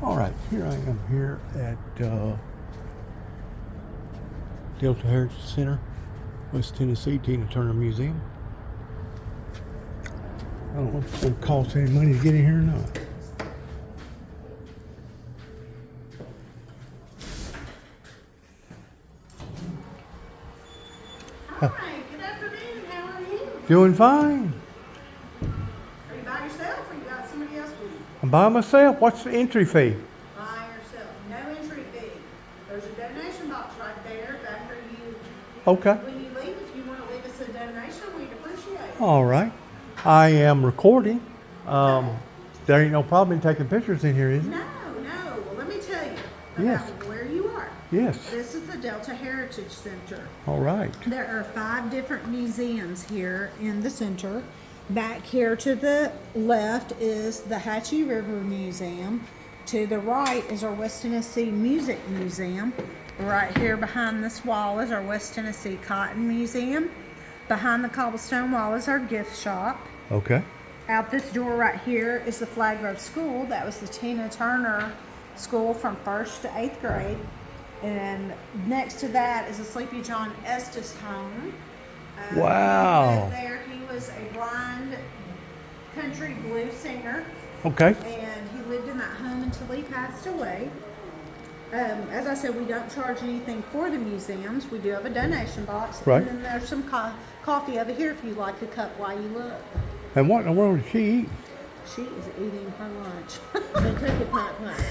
All right, here I am here at Delta Heritage Center, West Tennessee, Tina Turner Museum. I don't know if it's going to cost any money to get in here or not. Hi, good afternoon. How are you? Doing fine. Are you by yourself or you got somebody else with you? I'm by myself. What's the entry fee? By yourself. No entry fee. There's a donation box right there. If after you, Okay. when you leave, if you want to leave us a donation, we'd appreciate it. All right. I am recording. There ain't no problem in taking pictures in here, is it? No. Well, let me tell you about Yes. where you are. Yes. This is the Delta Heritage Center. All right. There are 5 different museums here in the center. Back here to the left is the Hatchie River Museum. To the right is our West Tennessee Music Museum. Right here behind this wall is our West Tennessee Cotton Museum. Behind the cobblestone wall is our gift shop. Okay. Out this door right here is the Flag Grove School. That was the Tina Turner School from 1st to 8th grade. And next to that is the Sleepy John Estes home. Wow. He lived there. He was a blind country blues singer. Okay. And he lived in that home until he passed away. As I said, we don't charge anything for the museums. We do have a donation box. Right. And then there's some coffee over here if you'd like a cup while you look. And what in the world did she eat? She is eating her lunch. Kentucky pot pie.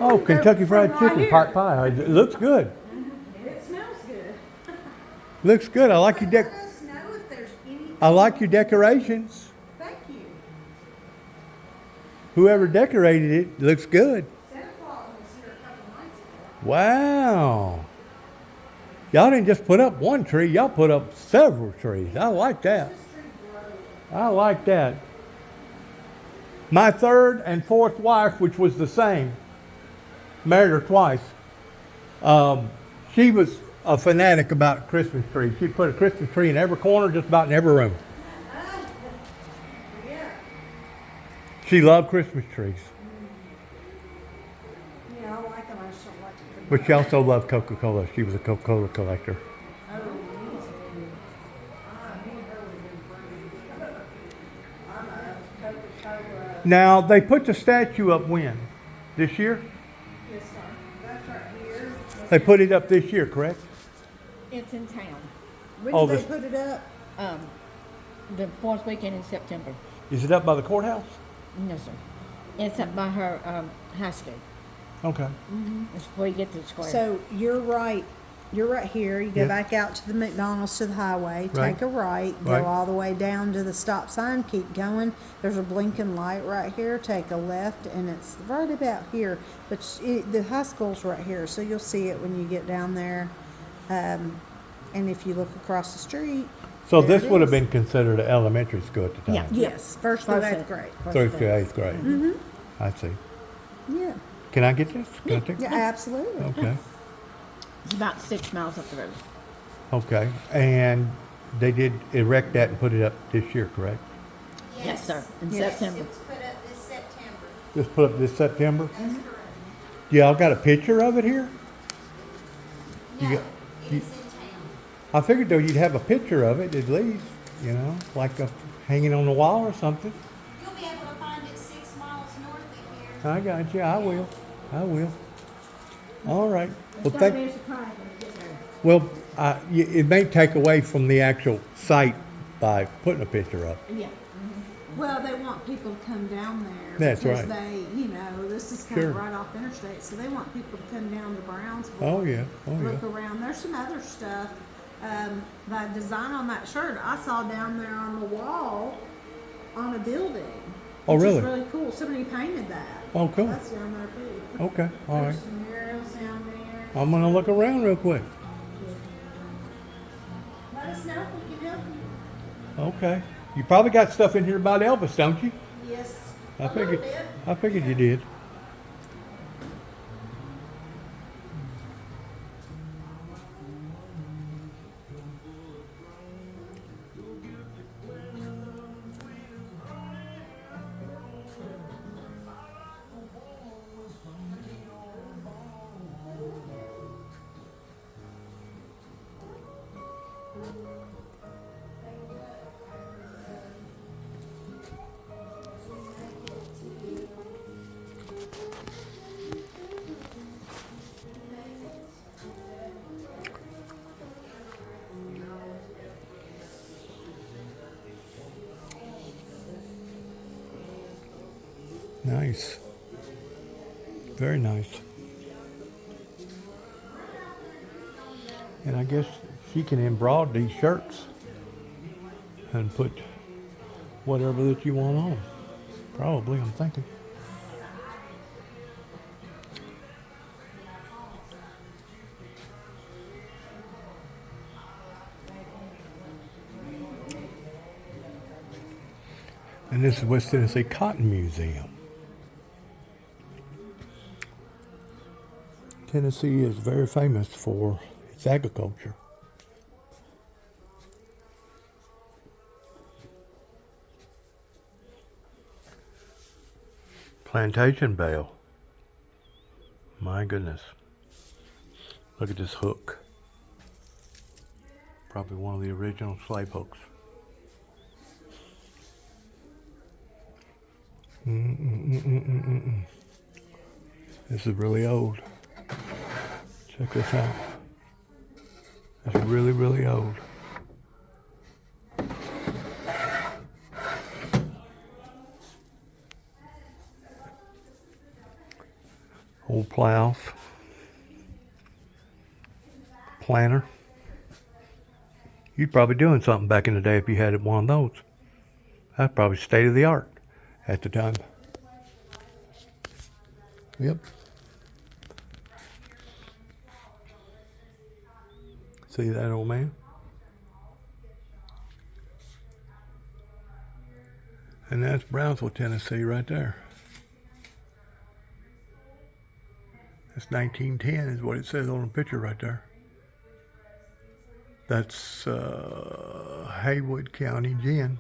Oh, Kentucky Fried from Chicken right pot pie. It looks good. It smells good. Looks good. I like your Let us know if there's anything. I like your decorations. Thank you. Whoever decorated it looks good. Santa Claus was here a couple nights ago. Wow. Y'all didn't just put up one tree, y'all put up several trees. I like that. This tree grows. I like that. My third and fourth wife, which was the same, married her twice. She was a fanatic about Christmas trees. She put a Christmas tree in every corner, just about in every room. Yeah. She loved Christmas trees. Yeah, I like them. I just don't like them. But she also loved Coca-Cola. She was a Coca-Cola collector. Now, they put the statue up when? This year? Yes, sir. That's right here. They put it up this year, correct? It's in town. When Oh, did they this- put it up? The fourth weekend in September. Is it up by the courthouse? No, sir. It's up by her high school. Okay. It's before you get to the square. So you're right. You're right here. You go Yeah. back out to the McDonald's to the highway, Right. take a right, go Right. all the way down to the stop sign, keep going. There's a blinking light right here. Take a left, and it's right about here. But the high school's right here, so you'll see it when you get down there. And if you look across the street, So there this it would have is. been considered an elementary school at the time? Yeah. Yes, first through First eighth and- grade. Third to eighth grade. I see. Yeah, Can I get this? Can I take yeah, absolutely. Okay. It's about 6 miles up the road. Okay. And they did erect that and put it up this year, correct? Yes, sir. In Yes. September. It was put up this September. Just put up this September? That's correct. Y'all got a picture of it here? You No, got- it you- is in town. I figured though you'd have a picture of it at least, you know, like hanging on the wall or something. You'll be able to find it 6 miles north of here. I got you. I will. I will. All right. Well, It's gonna be thank. a surprise when we get there. Well, it may take away from the actual site by putting a picture up. Yeah. Well, they want people to come down there. That's because right. They, this is kind of Sure. right off the interstate, so they want people to come down to Brownsville. Oh yeah. Oh Look yeah. around. There's some other stuff. The design on that shirt I saw down there on the wall on a building. Oh, which is really? really cool. Somebody painted that. Oh, cool. That's down there too. Okay. All right. There's some murals down there. I'm gonna look around real quick. Let us know if we can help you. Okay. You probably got stuff in here about Elvis, don't you? Yes. I a little figured. bit. I figured you did. Nice. Very nice. And I guess she can embroider these shirts and put whatever that you want on. Probably, I'm thinking. And this is West Tennessee Cotton Museum. Tennessee is very famous for its agriculture. Plantation bale. My goodness. Look at this hook. Probably one of the original slave hooks. This is really old. Check this out. That's really, really old. Old plows. Planter. You'd probably doing something back in the day if you had one of those. That's probably state of the art at the time. Yep. See that, old man? And that's Brownsville, Tennessee right there. That's 1910 is what it says on the picture right there. That's Haywood County, Gin.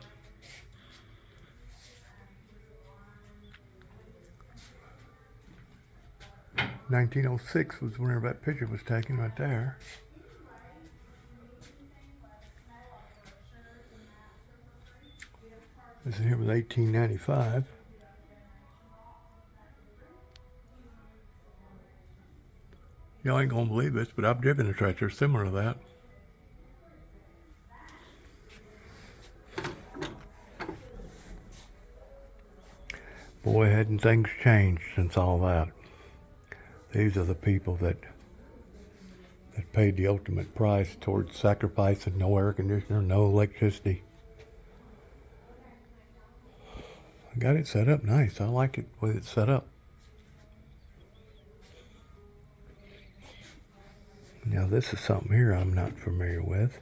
(1906) was whenever that picture was taken right there. This here was 1895. Y'all ain't gonna believe this, but I've driven a tractor similar to that. Boy, hadn't things changed since all that. These are the people that paid the ultimate price towards sacrificing no air conditioner, no electricity. I got it set up nice. I like it with it set up. Now this is something here I'm not familiar with.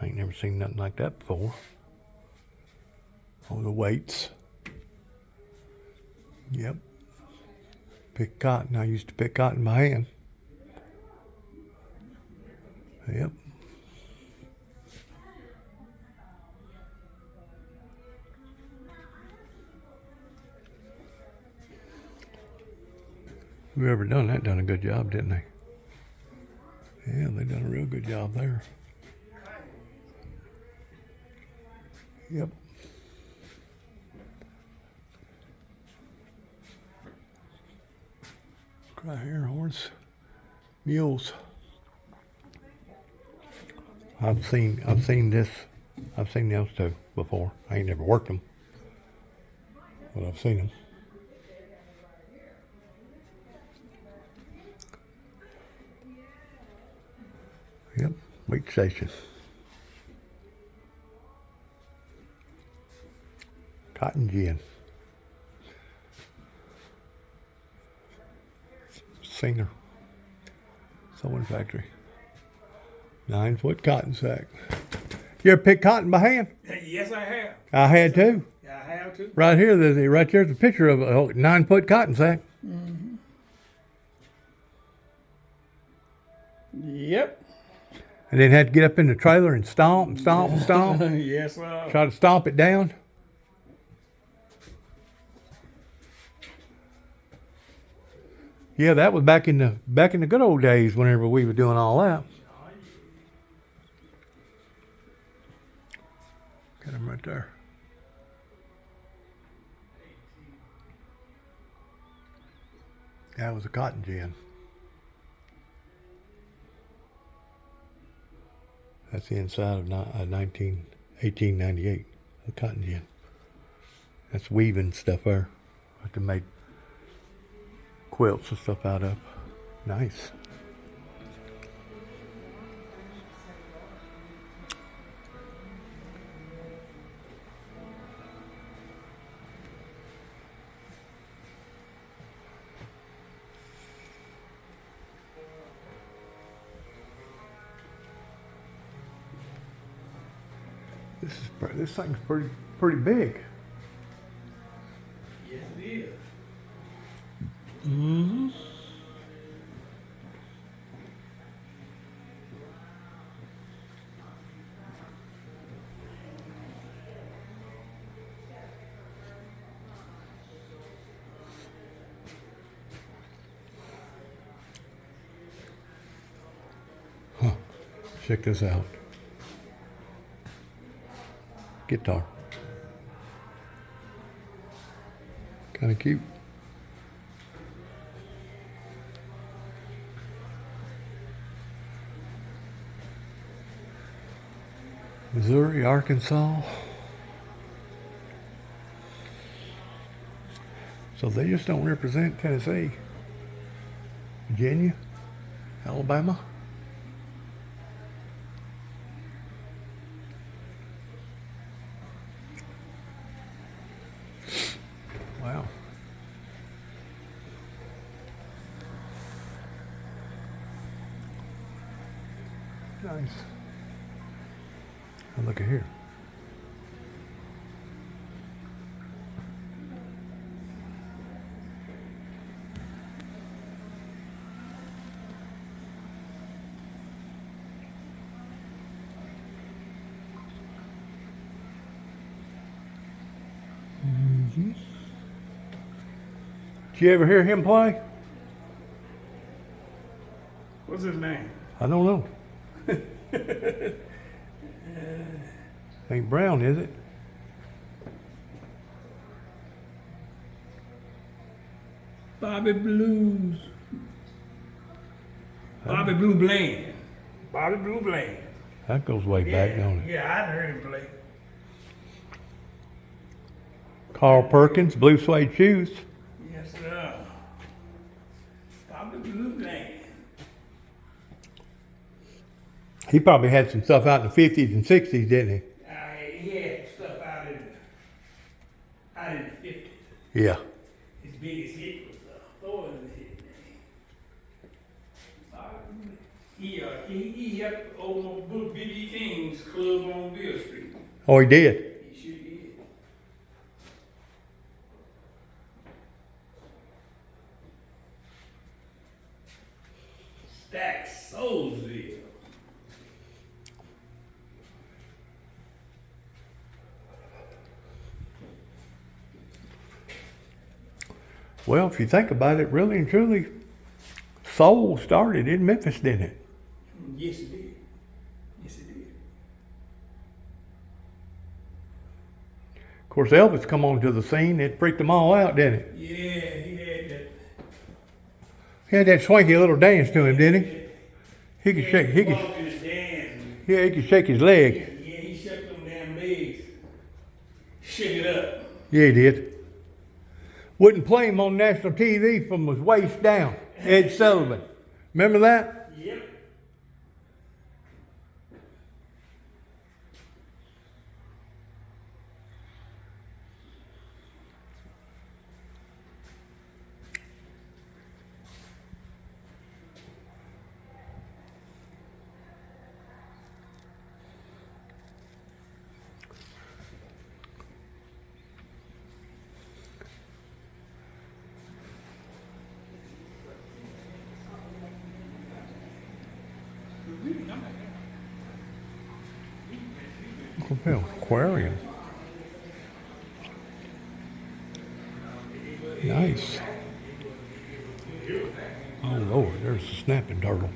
I ain't never seen nothing like that before. Oh, the weights. Yep. Pick cotton. I used to pick cotton by hand. Yep. Whoever done that done a good job, didn't they? Yeah, they done a real good job there. Yep. Right here, horse, mules. I've seen this. I've seen those two before. I ain't never worked them, but I've seen them. Yep, wheat station. Cotton gin. Singer. Sewing factory. 9-foot cotton sack. You ever pick cotton by hand? Yes, I have. I had too. Yeah, I have too. Right here, there's a picture of a 9-foot cotton sack. Mm-hmm. Yep. And then had to get up in the trailer and stomp and stomp and stomp. Yes, sir. Try to stomp it down. Yeah, that was back in the good old days whenever we were doing all that. Got him right there. That was a cotton gin. That's the inside of 1898, the cotton gin. That's weaving stuff there. that they made quilts and stuff out of. Nice. This thing's pretty big. Yes, it is. Mm-hmm. Huh. Check this out. Guitar. Kind of cute. Missouri, Arkansas. So they just don't represent Tennessee, Virginia, Alabama. Wow. Nice. Now look at here. Mm-hmm. Did you ever hear him play? What's his name? I don't know. Ain't Brown, is it? Bobby Blues. Bobby Blue Bland. Bobby Blue Bland. That goes way back, don't it? Yeah, I heard him play. Carl Perkins, Blue Suede Shoes. Yes, sir. Bobby Blue Bland. He probably had some stuff out in the 50s and 60s, didn't He had stuff out in the 50s. he? Yeah. His biggest hit was what was his hit name? He helped old B.B. King's club on Bill Street. Oh, he did? He sure did. Stack Soulsville. Well, if you think about it, really and truly, soul started in Memphis, didn't it? Yes, it did. Yes, it did. Of course, Elvis come onto the scene. It freaked them all out, didn't it? Yeah, he had that. He had that swanky little dance to him, didn't he? He could shake. He could. Walk in his dance. Yeah, he could shake his leg. Yeah, he shook them damn legs. Shook it up. Yeah, he did. Wouldn't play him on national TV from his waist down. Ed Sullivan. Remember that? Yep. Aquarium. Nice. Oh Lord, there's a snapping turtle.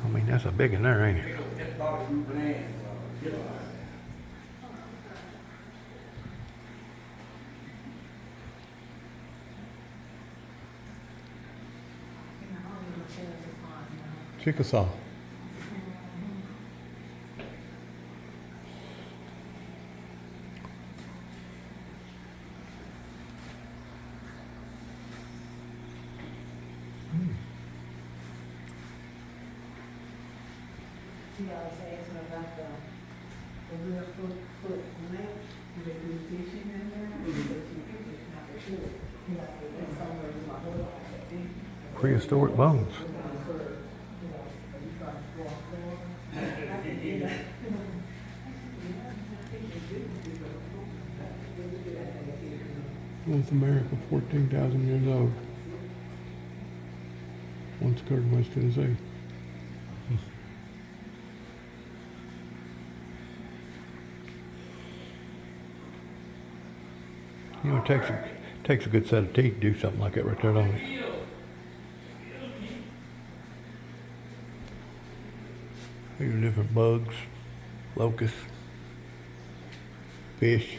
I mean, that's a big one there, ain't it? That's Bobby Blue Bland. Chickasaw. I was asking about the real foot lake. Do they do fishing in there? Because you think it's not for sure. You know, it's somewhere in my whole life, I think. Prehistoric bones. North America, 14,000 years old. Once covered West Tennessee. You know, it takes a good set of teeth to do something like that right there, don't it? These are different bugs, locusts, fish.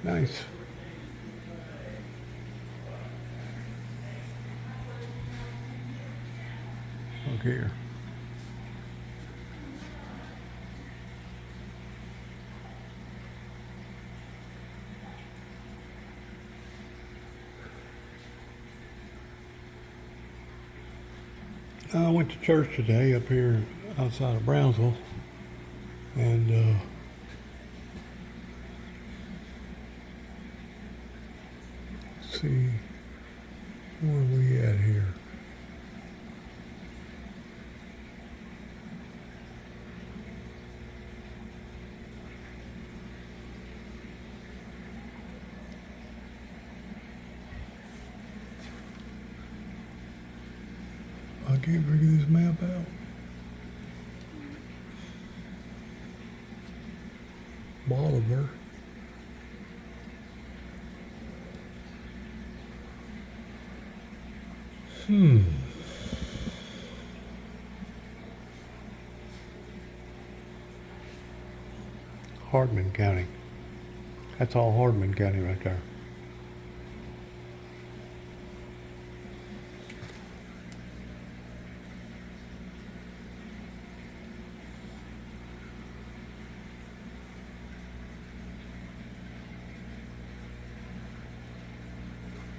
Nice. Look here. I went to church today up here outside of Brownsville, and let's see, where are we at here? I can't figure this map out. Bolivar. Hardman County. That's all Hardman County right there.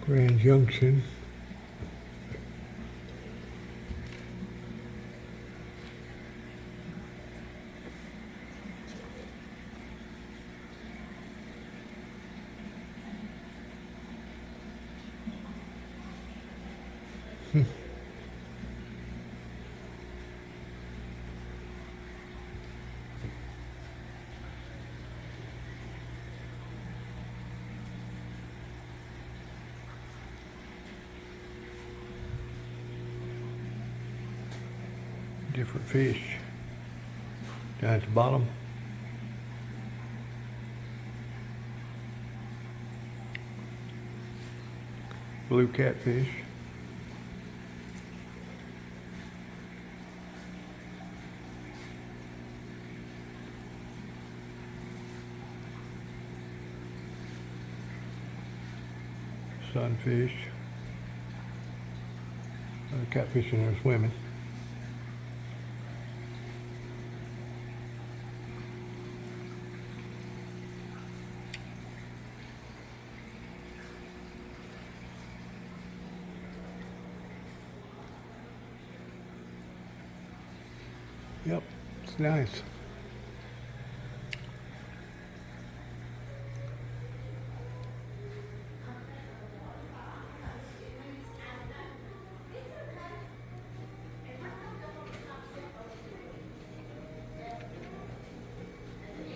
Grand Junction. Different fish. Down at the bottom. Blue catfish. Sunfish. Another catfish in there swimming. Yep, it's nice.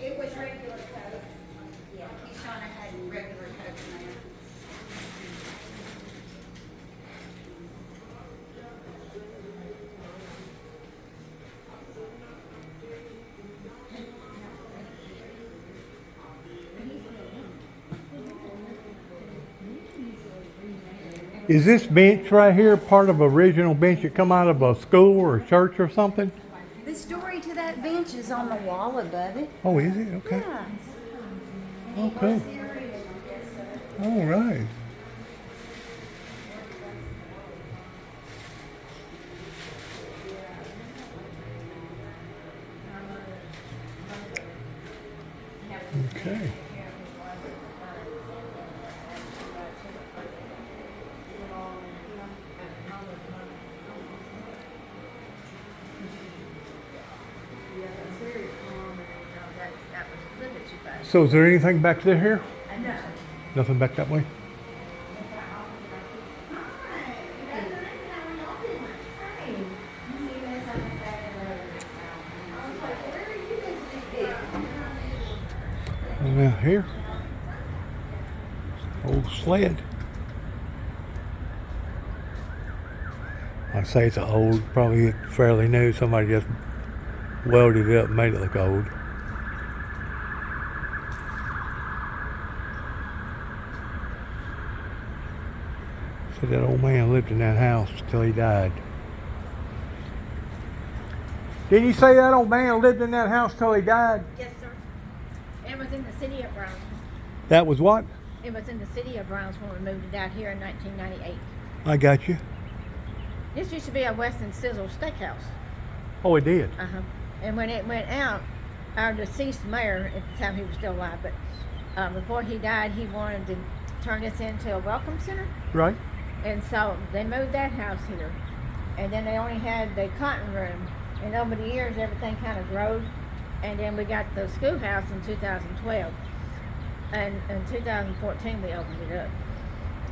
It was regular Coke. Yeah, Keyshawn had regular Coke in there. Is this bench right here part of an original bench that come out of a school or a church or something? The story to that bench is on the wall above it. Oh, is it? Okay. Yeah. Oh, cool. All right. Okay. So is there anything back there here? Nothing back that way? And now here, old sled. I say it's old, probably fairly new. Somebody just welded it up and made it look old. So that old man lived in that house till he died. Didn't you say that old man lived in that house till he died? Yes, sir. It was in the city of Browns. That was what? It was in the city of Browns when we moved it out here in 1998. I got you. This used to be a Weston Sizzle steakhouse. Oh, it did. And when it went out, our deceased mayor, at the time he was still alive, but before he died, he wanted to turn this into a welcome center. Right. And so they moved that house here. And then they only had the cotton room. And over the years, everything kind of grew. And then we got the schoolhouse in 2012. And in 2014, we opened it up.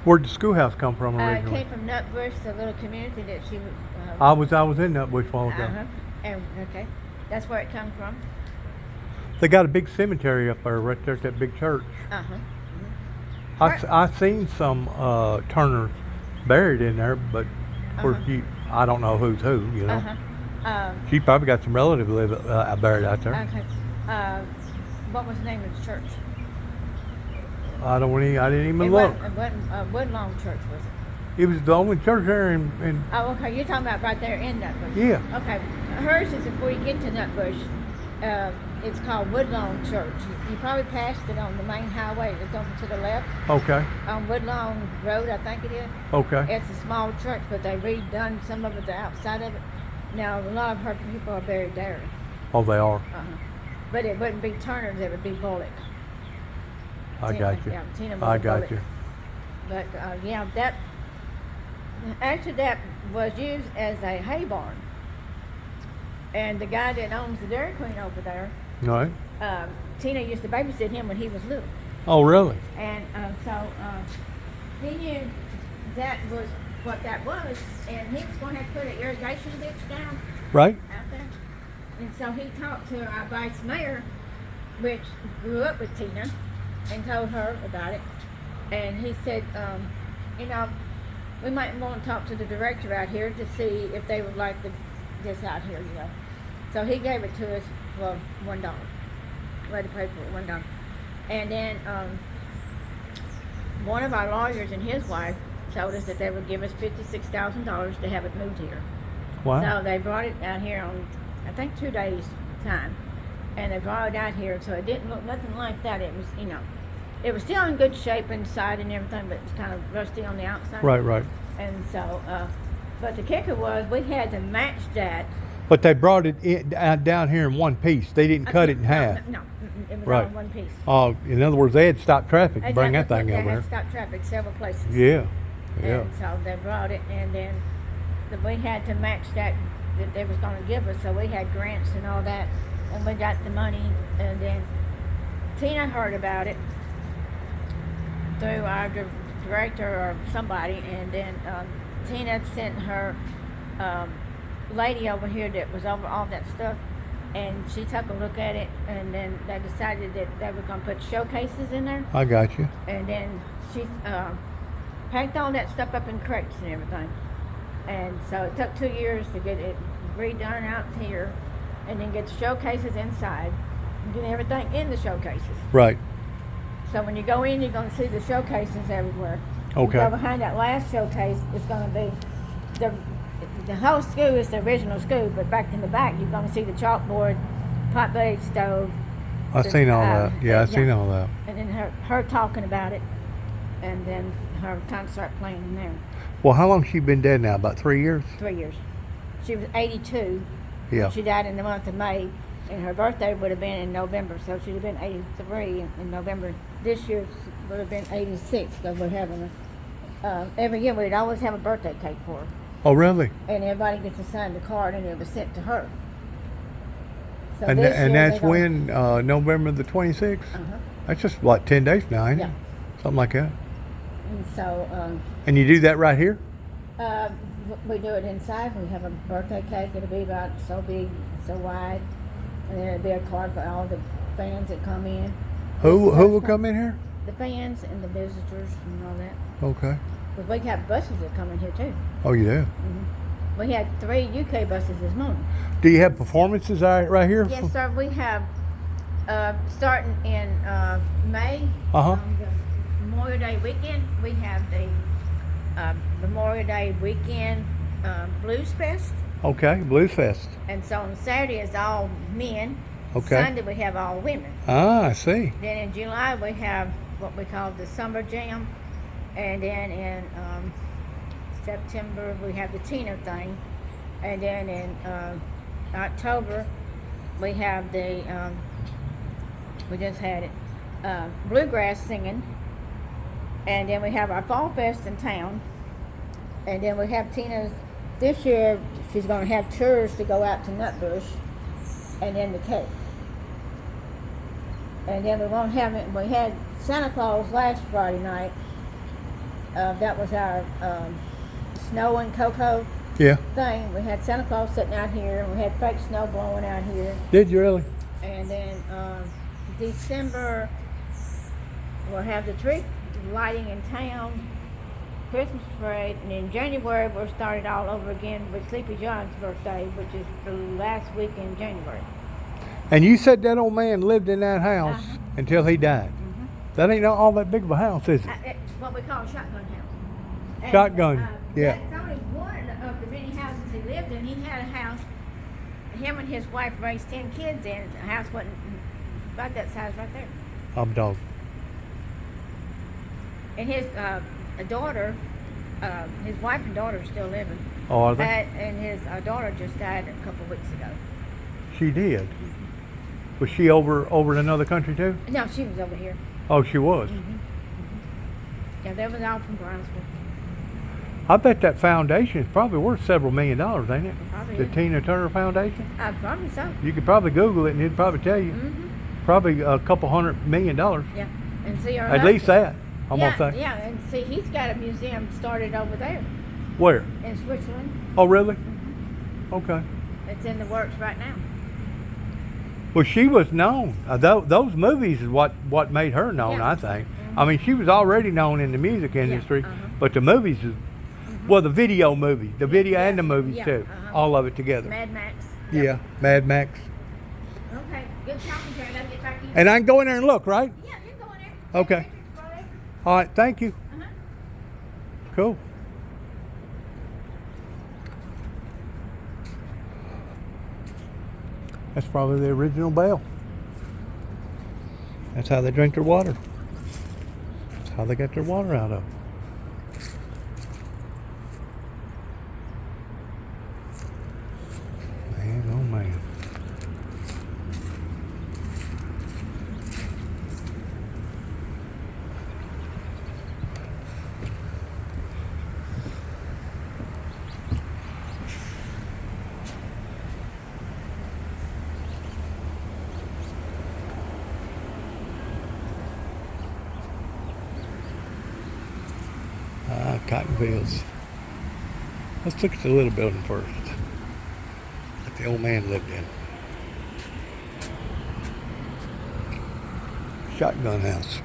Where'd the schoolhouse come from It originally? came from Nutbush, the little community that she I was in Nutbush a while ago. And okay, that's where it comes from. They got a big cemetery up there, right there at that big church. Right. I seen some Turners buried in there, but of course I don't know who's who. You know, she probably got some relatives buried out there. Okay. What was the name of the church? I didn't even It look. wasn't Woodlawn Church, was it? It was the only church there in Oh, okay. You're talking about right there in Nutbush. Yeah. Okay. Hers is before you get to Nutbush. It's called Woodlawn Church. You probably passed it on the main highway. It's over to the left Okay. on Woodlawn Road, I think it is. Okay. It's a small church, but they redone some of it, the outside of it. Now, a lot of her people are buried there. Oh, they are. But it wouldn't be Turner's, it would be Bullock. I got you. Yeah, Tina was I a got Bullock. you. But yeah, that was used as a hay barn. And the guy that owns the Dairy Queen over there, All right. Tina used to babysit him when he was little. Oh, really? And so he knew that was what that was, and he was going to have to put an irrigation ditch down Right. out there. And so he talked to our vice mayor, which grew up with Tina, and told her about it. And he said, we might want to talk to the director out here to see if they would like this out here, So he gave it to us for $1. We had to pay for it, $1. And then one of our lawyers and his wife told us that they would give us $56,000 to have it moved here. Wow. So they brought it out here on, I think, 2 days' time. And they brought it out here, so it didn't look nothing like that. It was, it was still in good shape inside and everything, but it was kind of rusty on the outside. Right. And so, but the kicker was we had to match that. But they brought it down here in one piece. They didn't cut it in half. No, it was Right. all in one piece. Oh, in other words, they had stopped traffic to They bring had that to- thing they over had there. to stop traffic several places. Yeah. And so they brought it, and then we had to match that they was going to give us. So we had grants and all that, and we got the money. And then Tina heard about it through our director or somebody, and then Tina sent her lady over here that was over all that stuff, and she took a look at it, and then they decided that they were going to put showcases in there. I got you. And then she packed all that stuff up in crates and everything. And so it took 2 years to get it redone out here, and then get the showcases inside, and get everything in the showcases. Right. So when you go in, you're going to see the showcases everywhere. Okay. You go behind that last showcase, it's going to be the whole school is the original school, but back in the back, you're going to see the chalkboard, pot-bellied stove. I seen all that. Yeah, I seen all that. And then her talking about it, and then her concert playing in there. Well, how long she been dead now? About 3 years? 3 years. She was 82. Yeah. She died in the month of May. And her birthday would have been in November, so she'd have been 83 in November. This year she would have been 86 because we're having every year we'd always have a birthday cake for her. Oh, really? And everybody gets to sign the card and it was sent to her. So And this and year that's they don't- when November the 26th. Uh-huh. That's just what 10 days now, ain't it? Yeah. Something like that. And so And you do that right here? we do it inside. We have a birthday cake. It'll be about so big, so wide. And then it'll be a card for all the fans that come in. Who will come in here? The fans and the visitors and all that. Okay. Because we have buses that come in here too. Oh, you do? We had 3 UK buses this morning. Do you have performances right here? Yes, sir. We have starting in May. Uh-huh. The Memorial Day weekend. We have the Memorial Day weekend Blues Fest. Okay, Blues Fest. And so on Saturday is all men. Okay. Sunday we have all women. Ah, I see. Then in July we have what we call the Summer Jam. And then in September we have the Tina thing. And then in October we have the, we just had it, bluegrass singing. And then we have our Fall Fest in town. And then we have Tina's, this year she's going to have tours to go out to Nutbush and then the Cape. And then we won't have it, we had Santa Claus last Friday night. That was our snow and cocoa Yeah. thing. We had Santa Claus sitting out here and we had fake snow blowing out here. Did you really? And then December we'll have the tree lighting in town, Christmas parade, and in January we'll start it all over again with Sleepy John's birthday, which is the last week in January. And you said that old man lived in that house Uh-huh. until he died. That ain't all that big of a house, is it? It's what we call a shotgun house. And, Shotgun, yeah. That's only one of the many houses he lived in. He had a house, him and his wife raised 10 kids in. The house wasn't about that size right there. I'm dog. And his daughter, his wife and daughter are still living. Oh, are they? And his daughter just died a couple of weeks ago. She did. Was she over in another country too? No, she was over here. Oh, she was. Yeah, they was all from Brownsville. I bet that foundation is probably worth several $1 million, ain't it? Probably The is. Tina Turner Foundation. Probably so. You could probably Google it and it'd probably tell you. Probably a couple $100 million. Yeah. And see, our At least that. I'm yeah, gonna say. yeah, and see, he's got a museum started over there Where? in Switzerland. Oh, really? Okay. It's in the works right now. Well, she was known. Those movies is what made her known, Yeah. I think. I mean, she was already known in the music industry, uh-huh. but the movies is, well, the video movie, the video and the movies yeah, too, uh-huh. all of it together. Mad Max. Yeah, Mad Max. Okay, good talking to you. Let's get back in. And I can go in there and look, right? Yeah, you can go in there. Okay. All right, thank you. Uh-huh. Cool. That's probably the original bell. That's how they drink their water. That's how they get their water out of. Man, oh man. Cotton fields. Let's look at the little building first that the old man lived in. Shotgun house.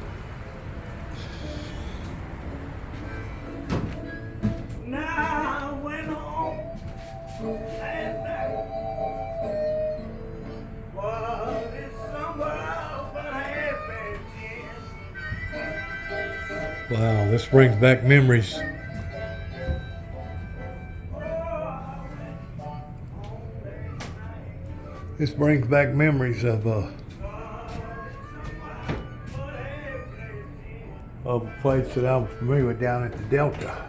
Now I went home last night. Was it somewhere but a happy chance? Wow, this brings back memories. This brings back memories of a place that I was familiar with down at the Delta.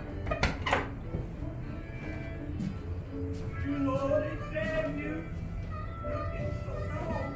You know they said you looking so strong.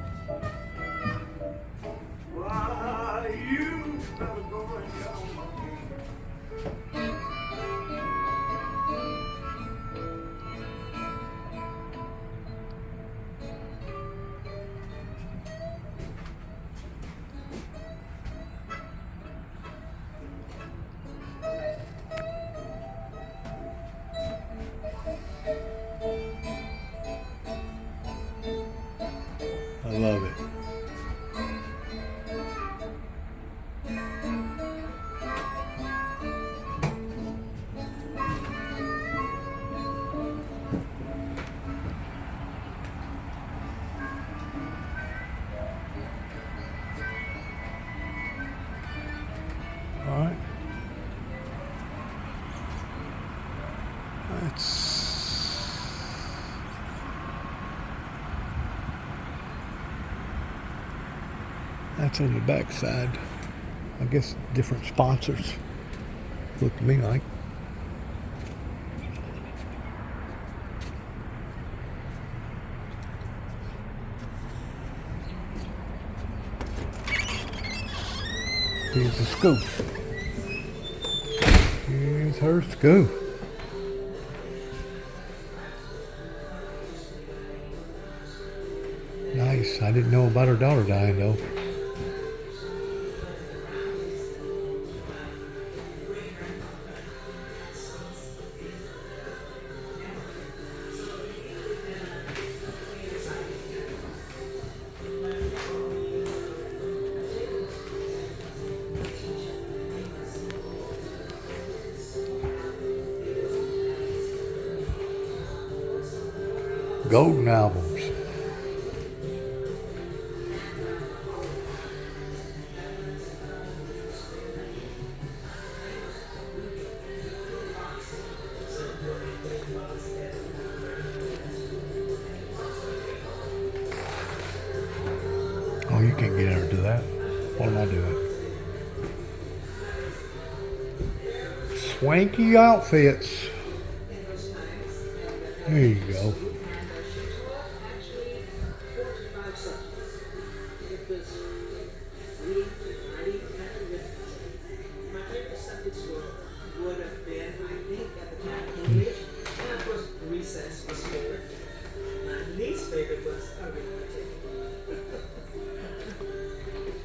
That's on the back side. I guess different sponsors. Look to me like. Here's the scoop. Here's her scoop. Nice. I didn't know about her daughter dying though. Golden albums. Oh, you can't get her to that. What am I doing? Swanky outfits. There you go.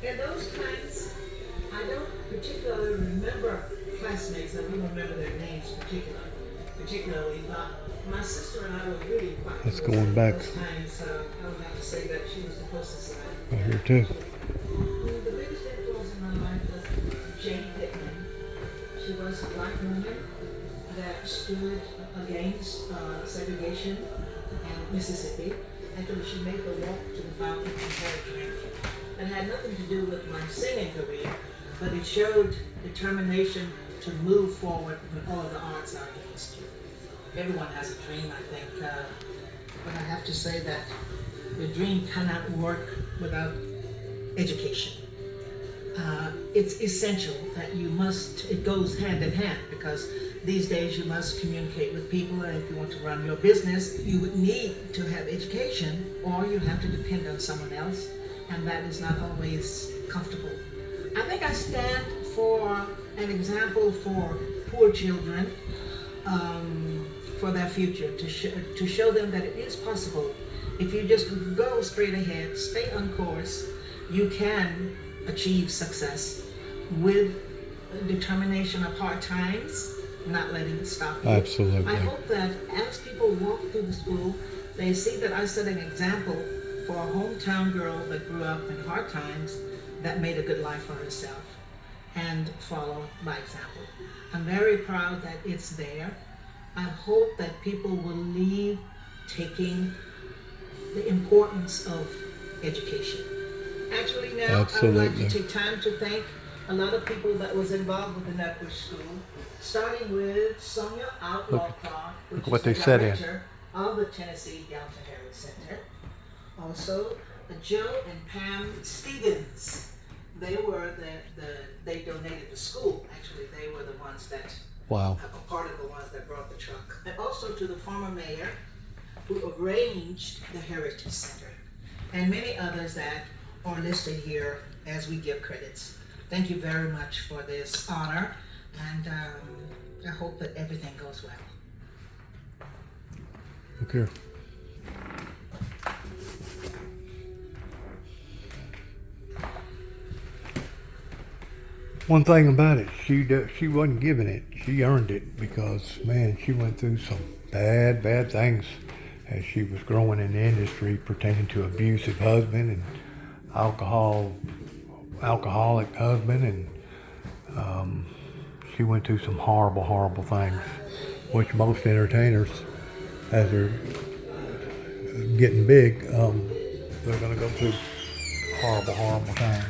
In those times, I don't particularly remember classmates. I don't remember their names particularly. My sister and I were really quite That's close going at back. those times, so I would have to say that she was the closest I Right here too. The biggest influence in my life was Jane Pittman. She was a black woman that stood against segregation in Mississippi. Actually, she made the walk to the fountain and had a drink. It had nothing to do with my singing career, but it showed determination to move forward when all of the odds are against you. Everyone has a dream, I think, but I have to say that the dream cannot work without education. It's essential that it goes hand in hand, because these days you must communicate with people, and if you want to run your business, you would need to have education, or you have to depend on someone else, and that is not always comfortable. I think I stand for an example for poor children, for their future, to show them that it is possible. If you just go straight ahead, stay on course, you can achieve success with determination of hard times, not letting it stop you. Absolutely. I hope that as people walk through the school, they see that I set an example for a hometown girl that grew up in hard times, that made a good life for herself, and follow my example. I'm very proud that it's there. I hope that people will leave taking the importance of education. Actually, now Absolutely. I would like to take time to thank a lot of people that was involved with the Nutbush School, starting with Sonia Outlaw Clark, which what is they the said in. director of the Tennessee Delta Heritage Center. Also, Joe and Pam Stevens. They were they donated the school. Actually, they were the ones that Wow. a part of the ones that brought the truck. And also to the former mayor who arranged the Heritage Center, and many others that are listed here as we give credits. Thank you very much for this honor, and I hope that everything goes well. Look here. One thing about it, she wasn't giving it. She earned it, because, man, she went through some bad things as she was growing in the industry pertaining to abusive husband and alcoholic husband, and she went through some horrible things, which most entertainers, as they're getting big, they're going to go through horrible times.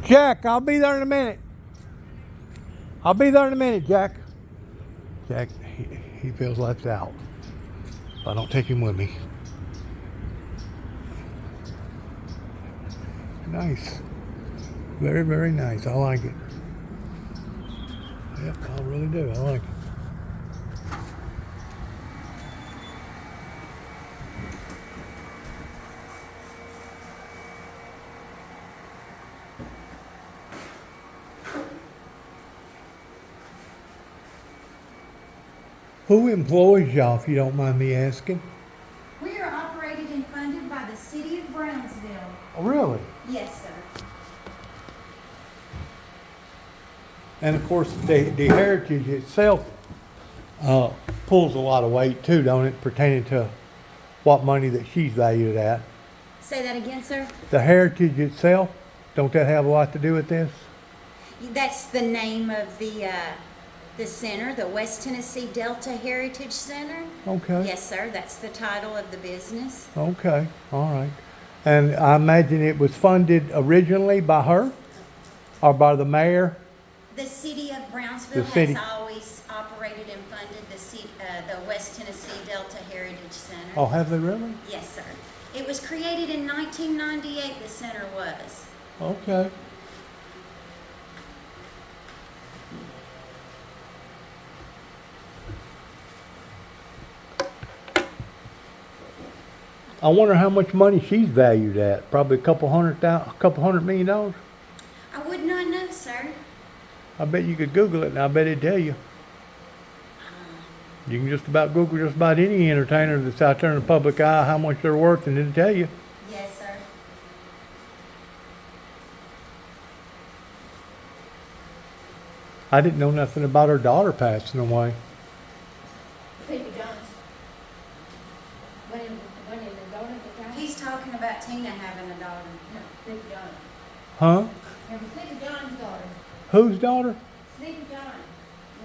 Jack, I'll be there in a minute. I'll be there in a minute, Jack. Jack, he feels left out. I don't take him with me. Nice. Very, very nice. I like it. Yep, I really do. I like it. Who employs y'all, if you don't mind me asking? We are operated and funded by the city of Brownsville. Oh, really? Yes, sir. And of course, the heritage itself pulls a lot of weight too, don't it, pertaining to what money that she's valued at. Say that again, sir? The heritage itself, don't that have a lot to do with this? That's the name of the center, the West Tennessee Delta Heritage Center. Okay. Yes, sir. That's the title of the business. Okay, all right. And I imagine it was funded originally by her or by the mayor? The city of Brownsville The city. has always operated and funded the West Tennessee Delta Heritage Center. Oh, have they really? Yes, sir. It was created in 1998, the center was. Okay. I wonder how much money she's valued at. Probably a couple $100 million. I would not know, sir. I bet you could Google it and I bet it'd tell you. You can just about Google just about any entertainer that's out there in the public eye how much they're worth and it'll tell you. Yes, sir. I didn't know nothing about her daughter passing away. Sleepy John's. When in the daughter the guy? He's talking about Tina having a daughter. No, Sleepy John. Huh? Remember Sleepy John's daughter? Whose daughter? Sleepy John,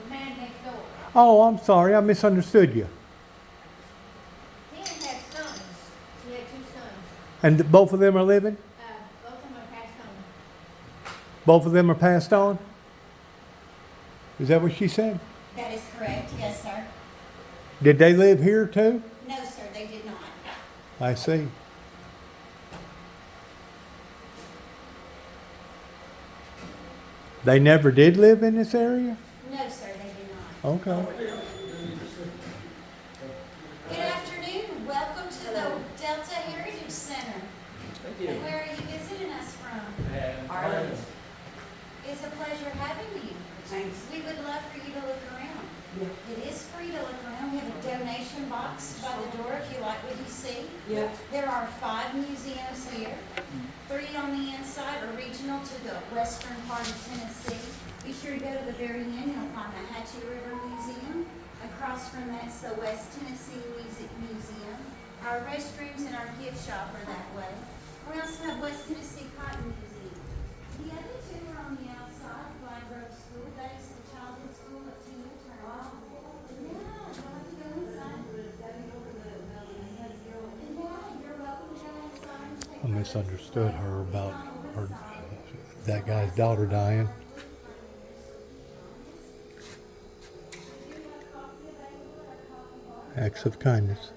the man next door. Oh, I'm sorry. I misunderstood you. Tina had sons. She had 2 sons. And both of them are living? Both of them are passed on. Both of them are passed on? Is that what she said? That is correct. Yes, sir. Did they live here too? No, sir, they did not. I see. They never did live in this area? No, sir, they did not. Okay. Good afternoon. Welcome to the Delta Heritage Center. And where are you visiting us from? Ireland. It's a pleasure having you. Thanks. We would love for you to look around. It is free to look around. We have a donation box by the door if you like what you see. Yeah. There are 5 museums here. 3 on the inside are regional to the western part of Tennessee. Be sure to go to the very end. You'll find the Hatchie River Museum. Across from that's the West Tennessee Music Museum. Our restrooms and our gift shop are that way. We also have West Tennessee Cotton Museum. The other 2 are on the outside. Flag Grove School. That is the childhood school at Tina Turner. Yeah, you'll have to go inside. Yeah, you're welcome to go inside and take I misunderstood her about that guy's daughter dying. Acts of kindness.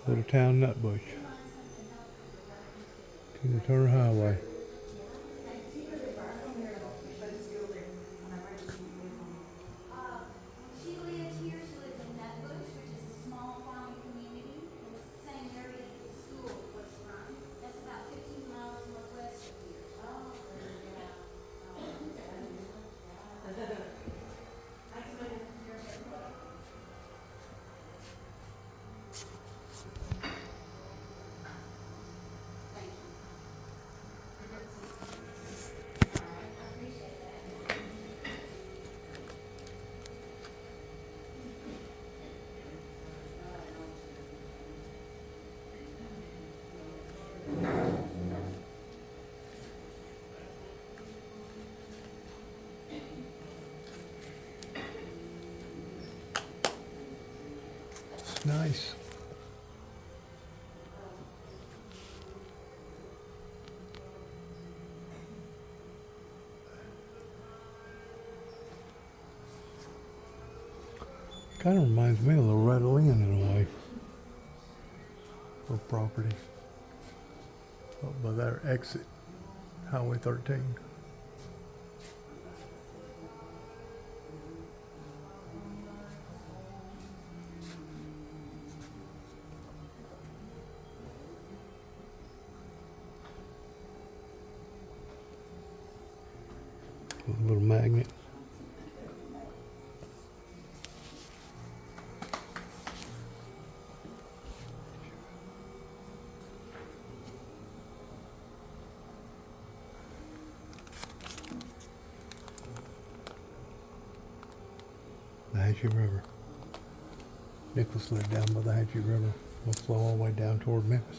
Little town Nutbush. Tina Turner Highway. She lives here. She lives in Nutbush, which is a small farming community. It's the same area that the school was from. That's about 15 miles northwest of here. Thank you. It's nice. Kind of reminds me of Loretta Lynn in a way. Her property. Up by their exit, Highway 13. A little magnet. The Hatchie River. Nicholas lived down by the Hatchie River. Will flow all the way down toward Memphis.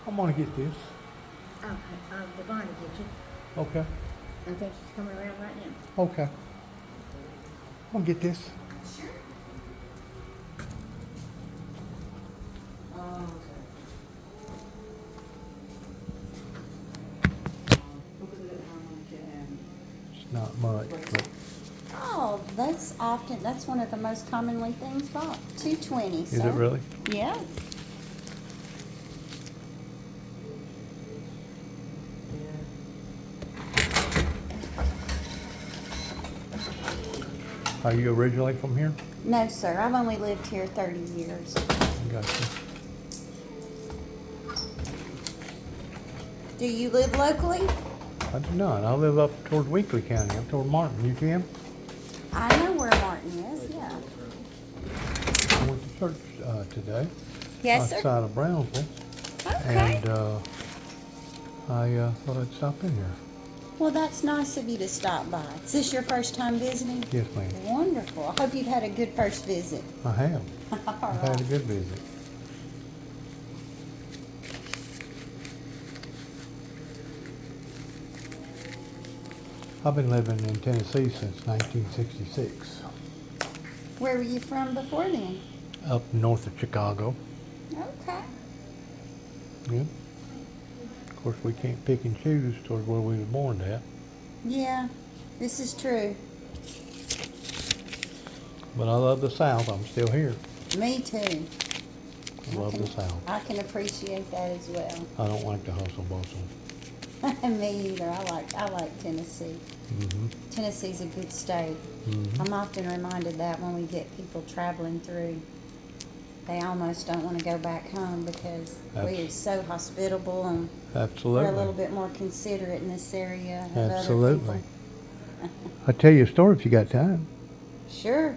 I'm gonna get this. Okay, they're going to get you. Okay. I think she's coming around right now. Okay. I'm gonna get this. It's not much, but Oh, that's one of the most commonly things bought. 220. is it really? Yeah. Are you originally from here? No, sir. I've only lived here 30 years. Gotcha. Do you live locally? I do not. I live up toward Weakley County, up toward Martin. You can? I know where Martin is, yeah. I went to church today. Yes, sir. Outside of Brownsville. Okay. And I thought I'd stop in here. Well, that's nice of you to stop by. Is this your first time visiting? Yes, ma'am. Wonderful. I hope you've had a good first visit. I have. All I've had a right. good visit. I've been living in Tennessee since 1966, Where were you from before then? up north of Chicago. Okay. Yeah. Of course, we can't pick and choose toward where we were born at, Yeah, this is true. but I love the South. I'm still here. Me too. I love the South. I can appreciate that as well. I don't like the hustle bustle. Me either. I like Tennessee. Mm-hmm. Tennessee's a good state. Mm-hmm. I'm often reminded that when we get people traveling through, they almost don't want to go back home because we're so hospitable and Absolutely. we're a little bit more considerate in this area of Absolutely. other people. I'll tell you a story if you got time. Sure.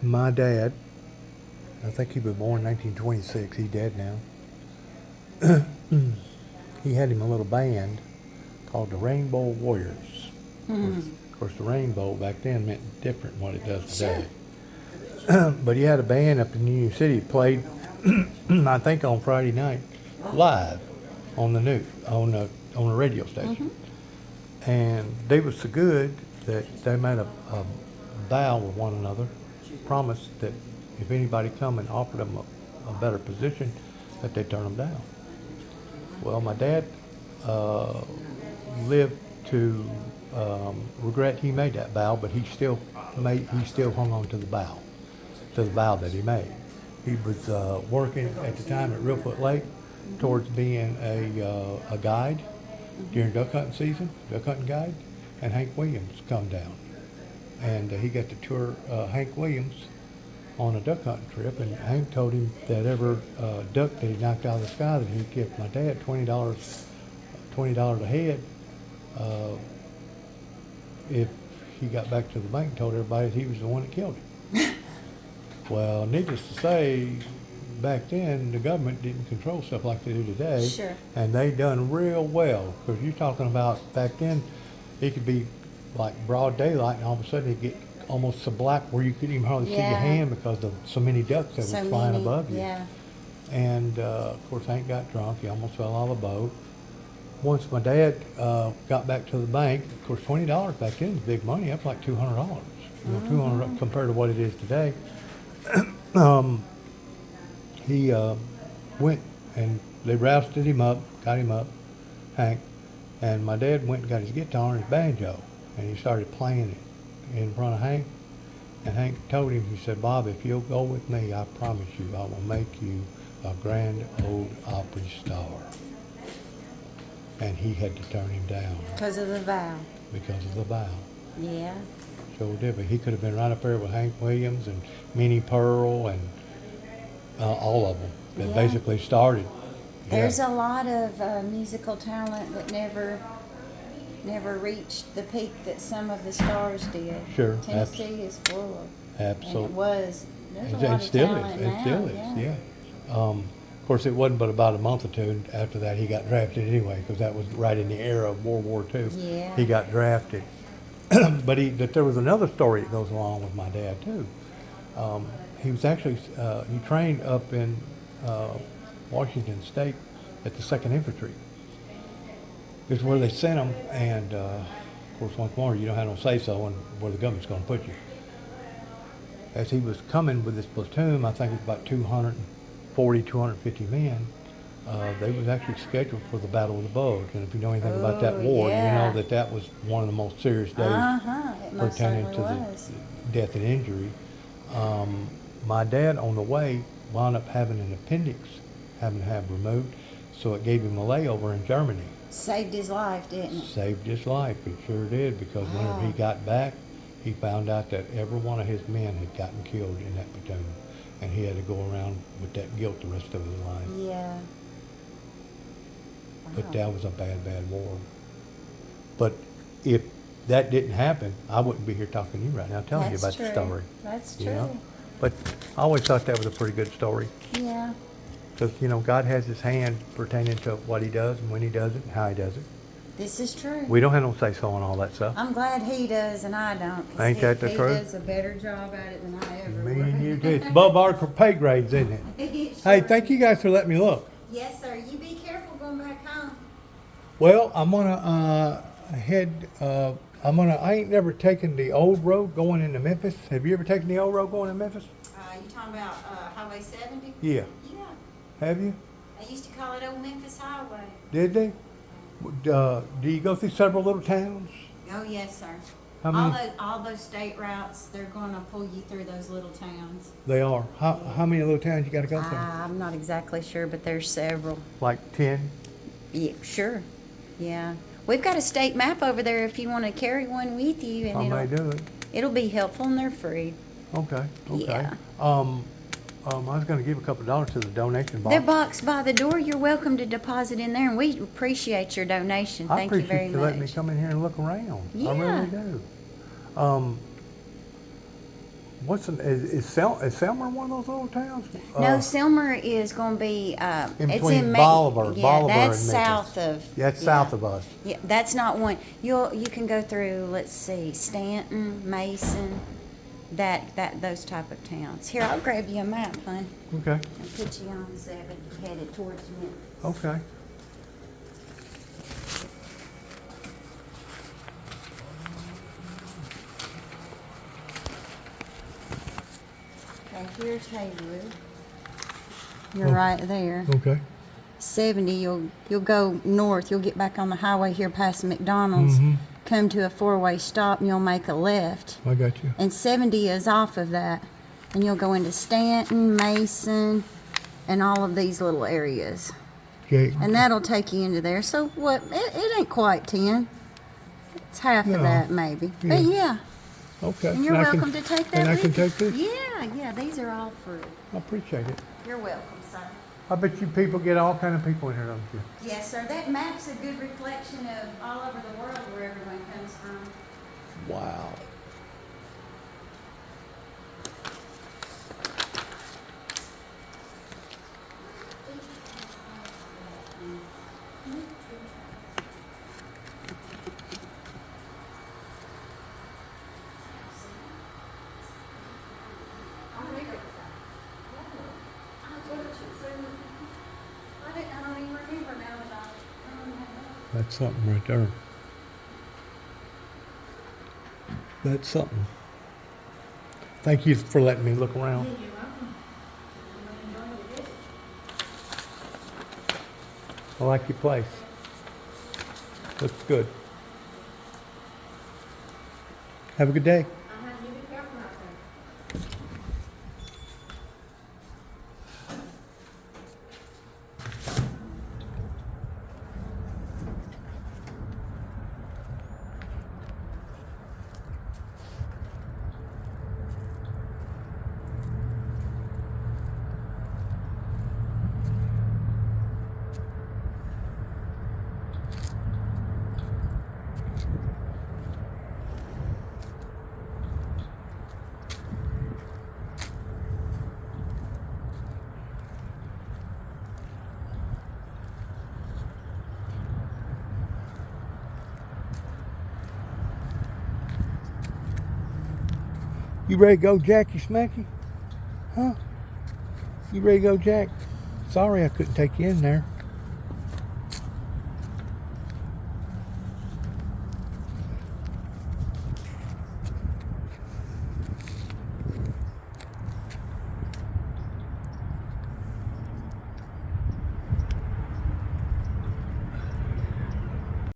My dad, I think he was born in 1926. He's dead now. He had him a little band called the Rainbow Warriors. Of course, the rainbow back then meant different than what it does today. But he had a band up in Union City, played, I think on Friday night, live on the news, on a radio station. And they was so good that they made a vow with one another, promised that if anybody come and offered them a better position, that they'd turn them down. Well, my dad lived to regret he made that vow, but he still hung on to the vow that he made. He was working at the time at Reelfoot Lake towards being a guide during duck hunting season, duck hunting guide, and Hank Williams come down. And he got to tour Hank Williams on a duck hunting trip, and Hank told him that every duck that he knocked out of the sky that he'd give my dad $20 a head if he got back to the bank and told everybody that he was the one that killed him. Well, needless to say, back then the government didn't control stuff like they do today. Sure. And they done real well, because you're talking about back then it could be like broad daylight and all of a sudden it'd get almost so black where you couldn't even hardly see your Yeah. hand because of so many ducks that So was flying many, above you. yeah. And of course Hank got drunk, he almost fell out of the boat. Once my dad got back to the bank, of course $20 back then was big money, that was like $200. You know, $200 compared to what it is today. He went and they rousted him up, got him up, Hank, and my dad went and got his guitar and his banjo, and he started playing it in front of Hank. And Hank told him, he said, "Bob, if you'll go with me, I promise you I will make you a Grand Ole Opry star." And he had to turn him down Because of the vow. because of the vow. Yeah. So did, but he could have been right up there with Hank Williams and Minnie Pearl and all of them that Yeah. basically started. There's a lot of musical talent that never reached the peak that some of the stars did. Sure, Tennessee is full of, and it Absolutely. was. There's a It lot of still talent is. now. It still is. Yeah. Of course, it wasn't but about a month or two after that he got drafted anyway, because that was right in the era of World War II. Yeah. He got drafted. But there was another story that goes along with my dad too. He was actually he trained up in Washington State at the 2nd Infantry. It's where they sent him, and of course, once more, you don't have no say-so on where the government's going to put you. As he was coming with his platoon, I think it was about 240, 250 men, they was actually scheduled for the Battle of the Bulge. And if you know anything about that Oh, war, yeah. you know that was one of the most serious days It most pertaining certainly to was. the death and injury. My dad, on the way, wound up having an appendix, having to have removed, so it gave him a layover in Germany. Saved his life, didn't it? Saved his life, it sure did, because whenever he got back, he found out that every one of his men had gotten killed in that platoon, and he had to go around with that guilt the rest of his life. Yeah. But that was a bad, bad war. But if that didn't happen, I wouldn't be here talking to you right now, telling you That's about the true. story. That's You true. know? But I always thought that was a pretty good story. Yeah. Because, you know, God has his hand pertaining to what he does and when he does it and how he does it. This is true. We don't have no say-so on all that stuff. I'm glad he does and I don't. 'cause Ain't that the he truth? does a better job at it than I ever Me would. and you too. It's above our pay grades, isn't it? Hey, thank you guys for letting me look. Yes, sir. You be careful going back home. Well, I'm gonna I ain't never taken the old road going into Memphis. Have you ever taken the old road going to Memphis? You talking about Highway 70? Yeah. Yeah. Have you? I used to call it Old Memphis Highway. Did they? Do you go through several little towns? Oh, yes, sir. How many? All those state routes, they're going to pull you through those little towns. They are. How many little towns you got to go through? I'm not exactly sure, but there's several. Like 10? Yeah, sure. Yeah. We've got a state map over there if you want to carry one with you, I and may do it. it'll be helpful and they're free. Okay. Yeah. I was going to give a couple of dollars to the donation box. They're boxed by the door. You're welcome to deposit in there, and we appreciate your donation. I Thank you appreciate very you letting me much. come in here and look around. I Yeah. really do. Is Selmer one of those little towns? No, Selmer is going to be. In it's between in Bolivar Yeah, Bolivar that's and Memphis. south of. That's yeah. south of us. Yeah, that's not one. You can go through. Let's see, Stanton, Mason, those type of towns. Here, I'll grab you a map, hon, Okay. and put you on 7 headed towards Memphis. Okay. Okay, here's Haywood. You're Oh. right there. Okay. 70, you'll go north. You'll get back on the highway here past McDonald's. Mm-hmm. Come to a 4-way stop, and you'll make a left. I got you. And 70 is off of that, and you'll go into Stanton, Mason, and all of these little areas. Okay. And that'll take you into there. So what? It ain't quite 10. It's half No. of that maybe. But Yeah. yeah, Okay. and you're I can- welcome to take that And I with can you. take this? Yeah, these are all free. I appreciate it. You're welcome, sir. I bet you people get all kind of people in here, don't you? Yes, sir. That map's a good reflection of all over the world where everyone comes from. Wow. I don't even remember now that I don't have that. That's something right there. That's something. Thank you for letting me look around. I like your place. Looks good. Have a good day. You ready to go, Jackie Smacky? Huh? You ready to go, Jack? Sorry I couldn't take you in there.